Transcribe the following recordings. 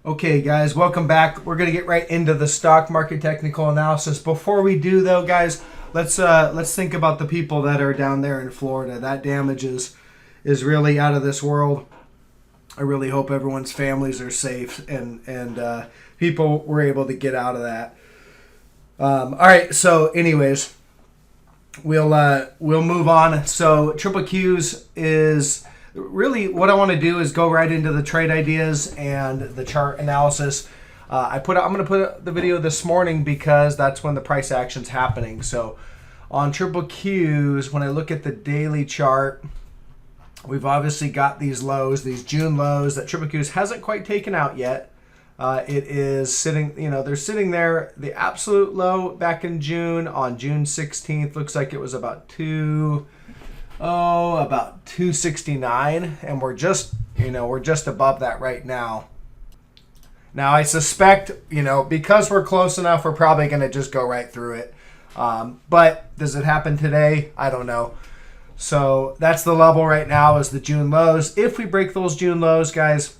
Okay, guys, welcome back. We're gonna get right into the stock market technical analysis. Before we do, though, guys, let's think about the people that are down there in Florida. That damage is really out of this world. I really hope everyone's families are safe and people were able to get out of that. All right. So, anyways, we'll move on. So, triple Q's is really what I want to do is go right into the trade ideas and the chart analysis. I'm going to put the video this morning because that's when the price action's happening. So on triple Q's, when I look at the daily chart, we've obviously got these lows, these June lows that triple Q's hasn't quite taken out yet. It is sitting, they're sitting there. The absolute low back in June on June 16th looks like it was about 269, and we're just above that right now. Now I suspect, because we're close enough, we're probably going to just go right through it. But does it happen today? I don't know. So that's the level right now is the June lows. If we break those June lows, guys,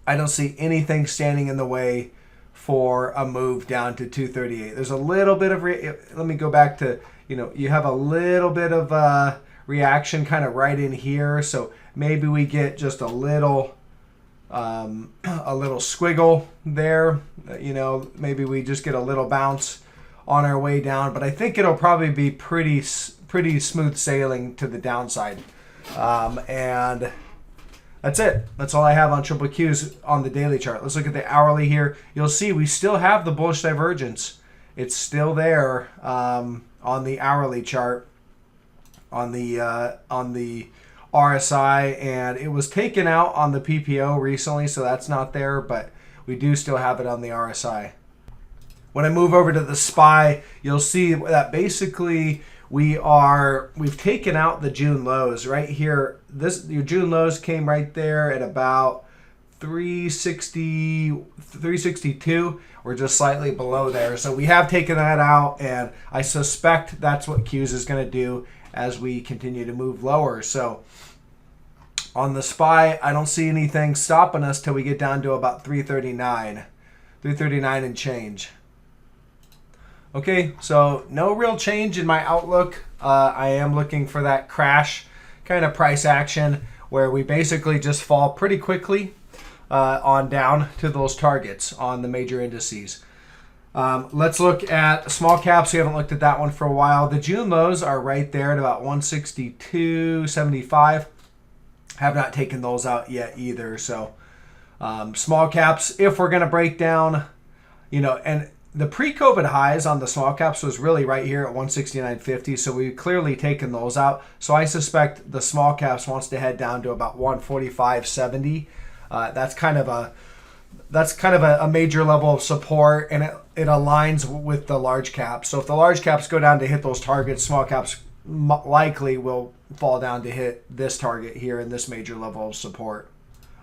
I don't see anything standing in the way for a move down to 238. There's a little bit of, let me go back to, you have a little bit of reaction kind of right in here. So maybe we get just a little squiggle there. Maybe we just get a little bounce on our way down. But I think it'll probably be pretty smooth sailing to the downside. And that's it. That's all I have on triple Q's on the daily chart. Let's look at the hourly here. You'll see we still have the bullish divergence. It's still there on the hourly chart, on the RSI, and it was taken out on the PPO recently, so that's not there, but we do still have it on the RSI. When I move over to the SPY, you'll see that basically we've taken out the June lows right here. Your June lows came right there at about 362. We're just slightly below there. So we have taken that out, and I suspect that's what Q's is going to do as we continue to move lower. So on the SPY, I don't see anything stopping us till we get down to about 339 and change. Okay, so no real change in my outlook. I am looking for that crash kind of price action where we basically just fall pretty quickly on down to those targets on the major indices. Let's look at small caps. We haven't looked at that one for a while. The June lows are right there at about 162.75. Have not taken those out yet either. So small caps, if we're going to break down, and the pre-COVID highs on the small caps was really right here at 169.50. So we've clearly taken those out. So I suspect the small caps wants to head down to about 145.70. That's kind of a major level of support, and it aligns with the large caps. So if the large caps go down to hit those targets, small caps likely will fall down to hit this target here in this major level of support.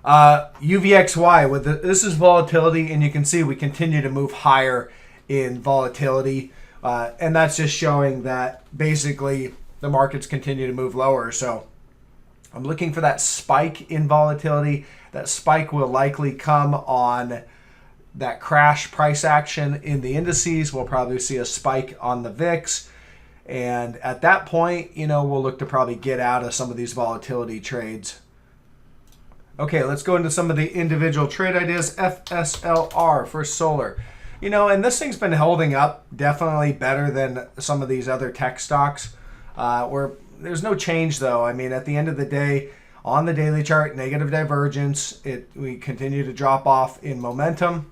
UVXY, this is volatility, and you can see we continue to move higher in volatility, and that's just showing that basically the markets continue to move lower. So I'm looking for that spike in volatility. That spike will likely come on that crash price action in the indices. We'll probably see a spike on the VIX. And at that point, we'll look to probably get out of some of these volatility trades. Okay, let's go into some of the individual trade ideas. FSLR for solar. And this thing's been holding up definitely better than some of these other tech stocks. There's no change, though. I mean, at the end of the day, on the daily chart, negative divergence. We continue to drop off in momentum,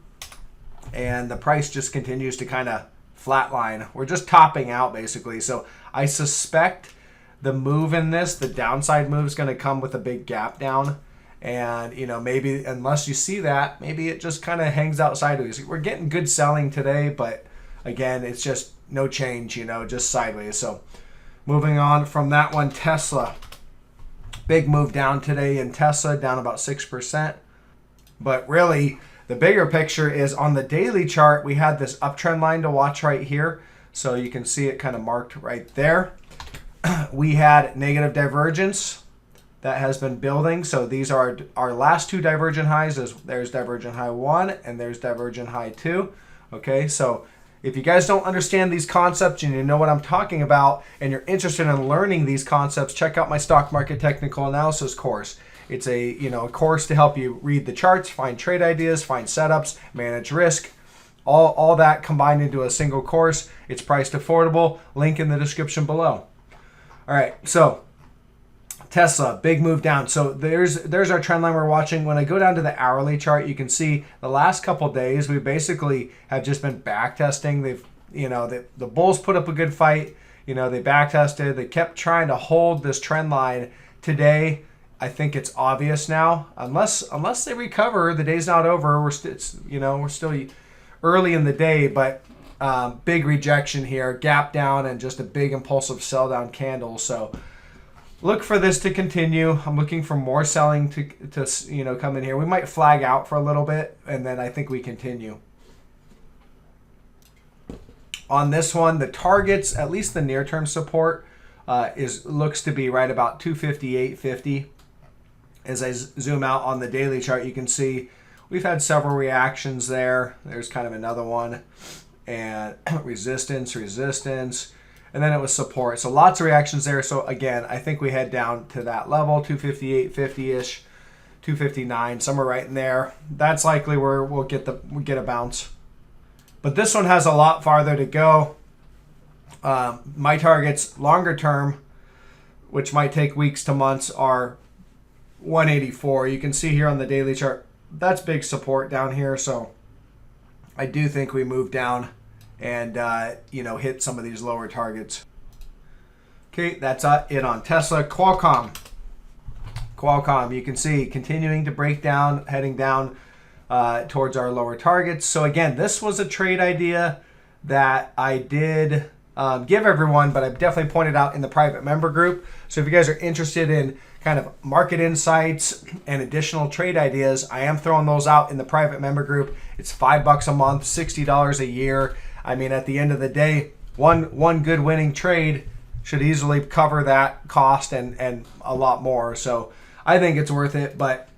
and the price just continues to kind of flatline. We're just topping out, basically. So I suspect the move in this, the downside move, is going to come with a big gap down. And, maybe unless you see that, maybe it just kind of hangs out sideways. We're getting good selling today, but again, it's just no change, just sideways. So moving on from that one, Tesla. Big move down today in Tesla, down about 6%. But really, the bigger picture is on the daily chart, we had this uptrend line to watch right here. So you can see it kind of marked right there. We had negative divergence that has been building. So these are our last two divergent highs. There's divergent high 1 and there's divergent high 2. Okay, so if you guys don't understand these concepts and you know what I'm talking about and you're interested in learning these concepts, check out my stock market technical analysis course. It's a course to help you read the charts, find trade ideas, find setups, manage risk, all that combined into a single course. It's priced affordable. Link in the description below. All right, so Tesla, big move down. So there's our trend line we're watching. When I go down to the hourly chart, you can see the last couple of days we basically have just been back testing. The bulls put up a good fight. They back tested. They kept trying to hold this trend line. Today, I think it's obvious now. Unless they recover, the day's not over. We're still early in the day, but big rejection here, gap down, and just a big impulsive sell down candle. So look for this to continue. I'm looking for more selling to come in here. We might flag out for a little bit, and then I think we continue. On this one, the targets, at least the near-term support, looks to be right about 258.50. As I zoom out on the daily chart, you can see we've had several reactions there. There's kind of another one, and resistance, and then it was support. So lots of reactions there. So again, I think we head down to that level, 258.50-ish, 259, somewhere right in there. That's likely where we'll get a bounce. But this one has a lot farther to go. My targets longer term, which might take weeks to months, are 184. You can see here on the daily chart, that's big support down here. So I do think we move down and hit some of these lower targets. Okay, that's it on Tesla. Qualcomm, you can see continuing to break down, heading down towards our lower targets. So again, this was a trade idea that I did give everyone, but I've definitely pointed out in the private member group. So if you guys are interested in kind of market insights and additional trade ideas, I am throwing those out in the private member group. It's $5 a month, $60 a year. I mean, at the end of the day, one good winning trade should easily cover that cost and a lot more. So I think it's worth it, but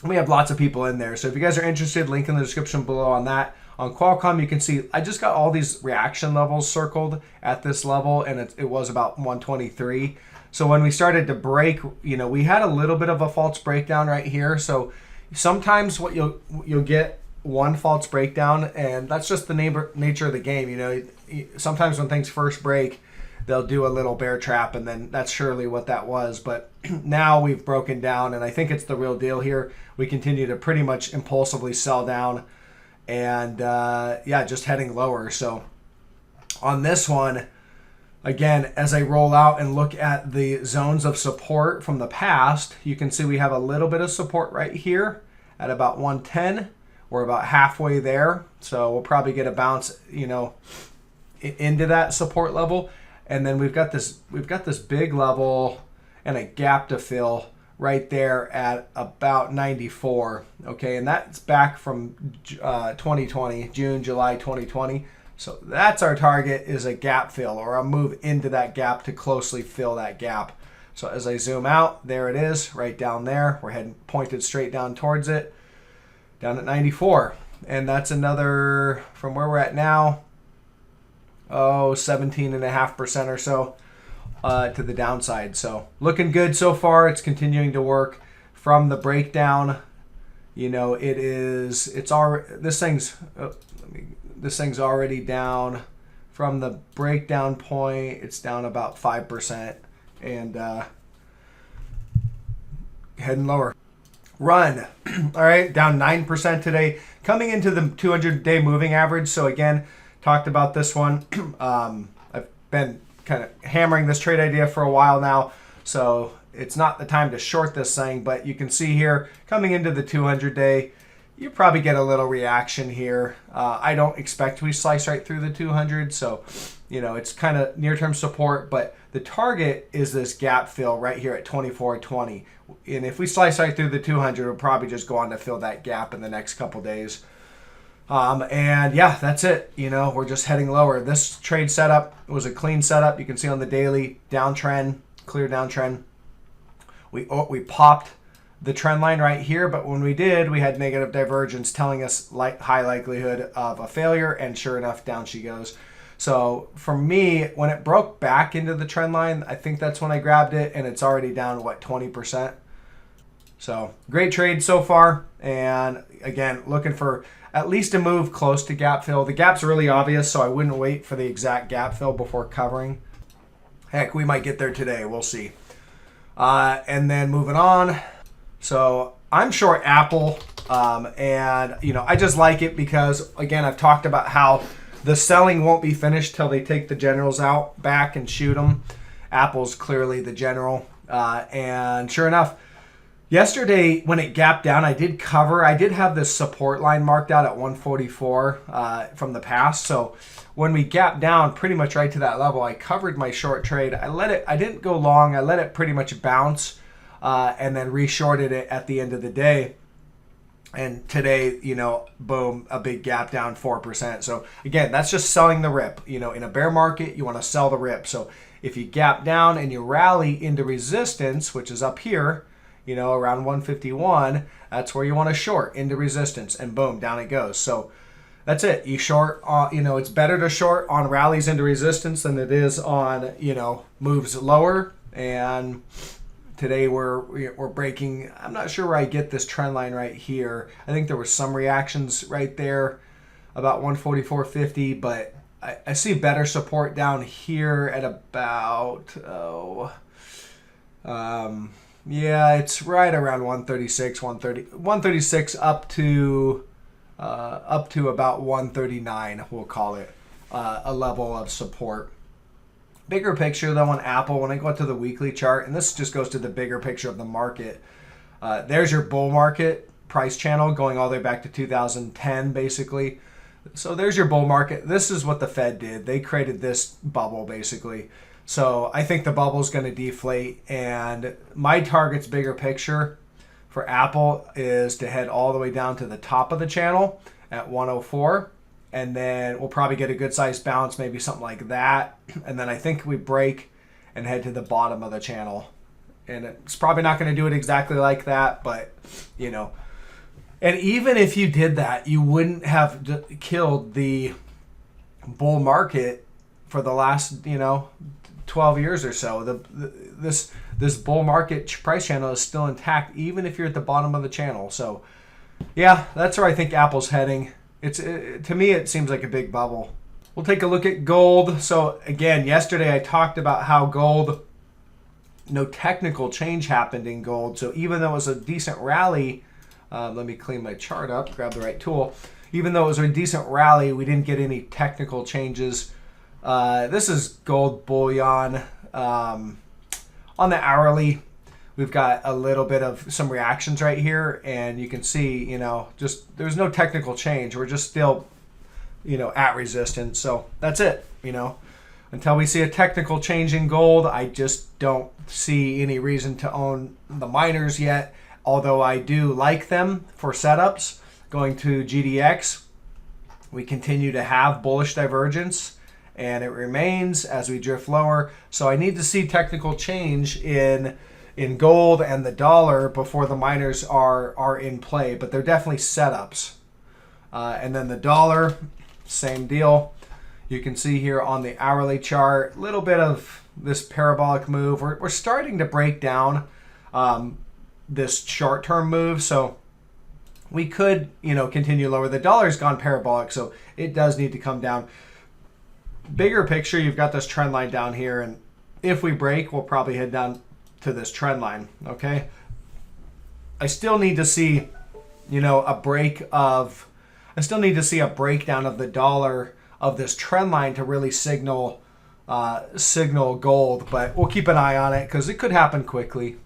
we have lots of people in there. So if you guys are interested, link in the description below on that. On Qualcomm, you can see I just got all these reaction levels circled at this level, and it was about 123. So when we started to break, we had a little bit of a false breakdown right here. So sometimes what you'll get one false breakdown, and that's just the nature of the game. Sometimes when things first break, they'll do a little bear trap, and then that's surely what that was. But now we've broken down, and I think it's the real deal here. We continue to pretty much impulsively sell down, and just heading lower. So on this one, again, as I roll out and look at the zones of support from the past, you can see we have a little bit of support right here at about 110. We're about halfway there, so we'll probably get a bounce, into that support level, and then we've got this big level and a gap to fill right there at about 94. Okay, and that's back from 2020, July 2020. So that's our target, is a gap fill or a move into that gap to closely fill that gap. So as I zoom out, there it is, right down there. We're heading pointed straight down towards it. Down at 94, and that's another, from where we're at now, 17.5% or so to the downside. So looking good so far. It's continuing to work from the breakdown. This thing's already down from the breakdown point. It's down about 5%, and heading lower. Run. All right, down 9% today, coming into the 200-day moving average. So again, talked about this one. I've been kind of hammering this trade idea for a while now, so it's not the time to short this thing, but you can see here, coming into the 200-day, you probably get a little reaction here. I don't expect we slice right through the 200, so it's kind of near-term support, but the target is this gap fill right here at 24.20. And if we slice right through the 200, we'll probably just go on to fill that gap in the next couple days. That's it. We're just heading lower. This trade setup was a clean setup. You can see on the daily downtrend, clear downtrend. We popped the trend line right here, but when we did, we had negative divergence telling us high likelihood of a failure, and sure enough, down she goes. So for me, when it broke back into the trend line, I think that's when I grabbed it, and it's already down, what, 20%? So great trade so far. And again, looking for at least a move close to gap fill. The gap's really obvious, so I wouldn't wait for the exact gap fill before covering. Heck, we might get there today. We'll see. And then moving on. So I'm short Apple, and I just like it because, again, I've talked about how the selling won't be finished till they take the generals out back and shoot them. Apple's clearly the general, and sure enough, yesterday when it gapped down, I did cover. I did have this support line marked out at 144 from the past. So when we gapped down pretty much right to that level, I covered my short trade. I didn't go long. I let it pretty much bounce. And then re-shorted it at the end of the day. And today, boom, a big gap down 4%. So again, that's just selling the rip. In a bear market, you want to sell the rip. So if you gap down and you rally into resistance, which is up here, around 151, that's where you want to short into resistance, and boom, down it goes. So that's it. You short, it's better to short on rallies into resistance than it is on, moves lower. And today we're breaking. I'm not sure where I get this trend line right here. I think there were some reactions right there about 144.50, but I see better support down here at about it's right around 136, 136 up to about 139. We'll call it a level of support. Bigger picture though on Apple, when I go to the weekly chart, and this just goes to the bigger picture of the market, there's your bull market price channel going all the way back to 2010 basically. So there's your bull market. This is what the Fed did. They created this bubble basically. So I think the bubble is going to deflate, and my target's bigger picture for Apple is to head all the way down to the top of the channel at 104. And then we'll probably get a good sized bounce, maybe something like that. And then I think we break and head to the bottom of the channel. And it's probably not going to do it exactly like that, but And even if you did that, you wouldn't have killed the bull market for the last 12 years or so. This bull market price channel is still intact, even if you're at the bottom of the channel. So yeah, that's where I think Apple's heading. To me, it seems like a big bubble. We'll take a look at gold. So again, yesterday I talked about how gold, no technical change happened in gold. So even though it was a decent rally, let me clean my chart up, grab the right tool. Even though it was a decent rally, we didn't get any technical changes. This is gold bullion. On the hourly, we've got a little bit of some reactions right here, and you can see, just there's no technical change. We're just still, at resistance. So that's it, Until we see a technical change in gold, I just don't see any reason to own the miners yet, although I do like them for setups. Going to GDX, we continue to have bullish divergence, and it remains as we drift lower. So I need to see technical change in gold and the dollar before the miners are in play, but they're definitely setups. And then the dollar, same deal. You can see here on the hourly chart, a little bit of this parabolic move. We're starting to break down this short-term move, so we could, continue lower. The dollar's gone parabolic, so it does need to come down. Bigger picture, you've got this trend line down here, and if we break, we'll probably head down to this trend line, okay? I still need to see, a breakdown of the dollar of this trend line to really signal gold, but we'll keep an eye on it because it could happen quickly.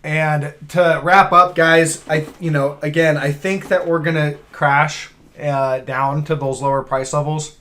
And to wrap up, guys, I think that we're gonna crash down to those lower price levels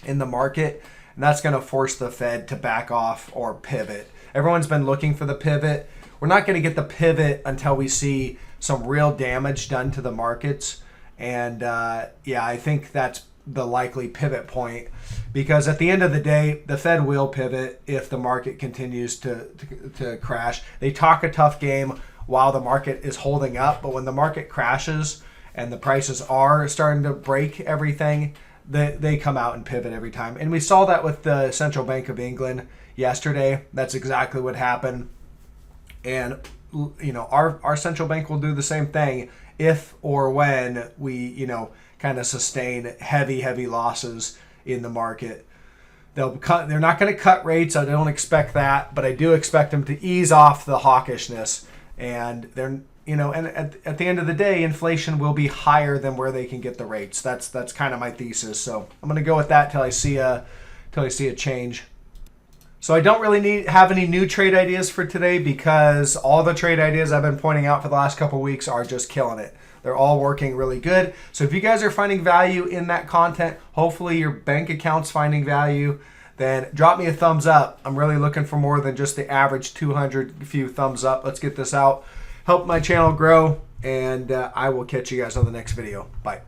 in the market, and that's gonna force the Fed to back off or pivot. Everyone's been looking for the pivot. We're not gonna get the pivot until we see some real damage done to the markets, and I think that's the likely pivot point, because at the end of the day, the Fed will pivot if the market continues to crash. They talk a tough game while the market is holding up, but when the market crashes and the prices are starting to break everything, they come out and pivot every time. And we saw that with the Central Bank of England yesterday. That's exactly what happened. And our central bank will do the same thing if or when we kind of sustain heavy losses in the market. They're not going to cut rates. I don't expect that, but I do expect them to ease off the hawkishness. And they're and at the end of the day, inflation will be higher than where they can get the rates. That's kind of my thesis. So I'm going to go with that till I see a change. So I don't really have any new trade ideas for today because all the trade ideas I've been pointing out for the last couple of weeks are just killing it. They're all working really good. So if you guys are finding value in that content, hopefully your bank account's finding value, then drop me a thumbs up. I'm really looking for more than just the average 200 few thumbs up. Let's get this out. Help my channel grow, and I will catch you guys on the next video. Bye.